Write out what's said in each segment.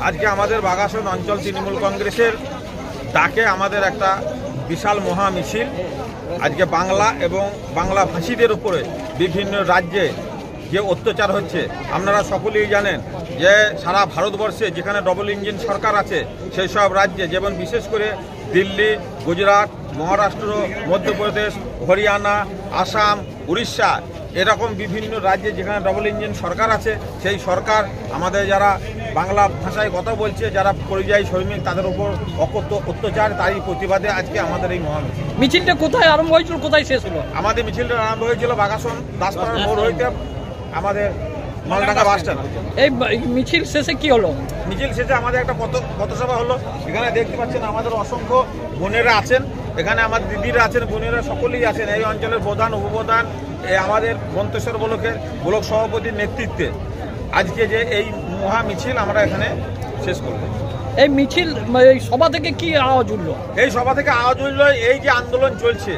আজকে আমাদের বাগাসন অঞ্চল তৃণমূল কংগ্রেসের ডাকে আমাদের একটা বিশাল মহা মিছিল আজকে বাংলা এবং বাংলা ভাষীদের উপরে বিভিন্ন রাজ্যে যে অত্যাচার হচ্ছে আপনারা সকলেই জানেন যে সারা ভারতবর্ষে যেখানে ডবল ইঞ্জিন সরকার আছে সেই সব রাজ্যে যেমন বিশেষ করে দিল্লি, গুজরাট, মহারাষ্ট্র, মধ্যপ্রদেশ, হরিয়ানা, আসাম, উড়িষ্যা এরকম বিভিন্ন রাজ্যে যেখানে ডবল ইঞ্জিন সরকার আছে সেই সরকার আমাদের যারা বাংলা ভাষায় কথা বলছে যারা পরিযায়ী শ্রমিক তাদের উপর অত্যাচার তারই প্রতিবাদে আজকে আমাদের এই মহামিছিল। মিছিলটা কোথায় আরম্ভ হয়েছিল, কোথায় শেষ হলো? আমাদের মিছিলটা আরম্ভ হয়েছিল বাগাসন দাসপাড়ার মোড় হইতে আমাদের মালডাঙ্গা বাস স্ট্যান্ড। এই মিছিল শেষে কি হলো? মিছিল শেষে আমাদের একটা পথসভা হলো। এখানে দেখতে পাচ্ছেন আমাদের অসংখ্য বোনেরা আছেন, এখানে আমাদের দিদিরা আছেন, বোনেরা সকলেই আছেন। এই অঞ্চলের প্রধান উপপ্রধান আমাদের মন্তেশ্বর ব্লকের ব্লক সভাপতির নেতৃত্বে আজকে যে এই মহা মিছিল আমরা এখানে শেষ করব। এই মিছিল এই সভা থেকে কি আওয়াজ উঠল? এই সভা থেকে আওয়াজ উঠল এই যে আন্দোলন চলছে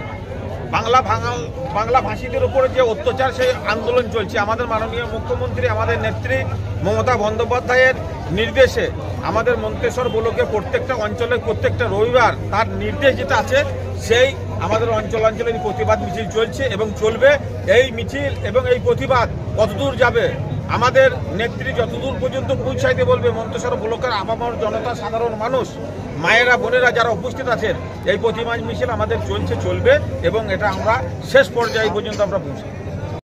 বাংলা ভাষীদের উপরে যে অত্যাচার সেই আন্দোলন চলছে। আমাদের মাননীয় মুখ্যমন্ত্রী আমাদের নেত্রী মমতা বন্দ্যোপাধ্যায়ের নির্দেশে আমাদের মন্তেশ্বর ব্লকে প্রত্যেকটা অঞ্চলে প্রত্যেকটা রবিবার তার নির্দেশ যেটা আছে সেই আমাদের অঞ্চলে প্রতিবাদ মিছিল চলছে এবং চলবে। এই মিছিল এবং এই প্রতিবাদ কতদূর যাবে আমাদের নেত্রী যতদূর পর্যন্ত পৌঁছাইতে বলবে মন্তেশ্বর ব্লকের আপামর জনতা সাধারণ মানুষ মায়েরা বোনেরা যারা উপস্থিত আছেন এই প্রতিবাদ মিছিল আমাদের চলবে এবং এটা আমরা শেষ পর্যায়ে পর্যন্ত আমরা পৌঁছাই।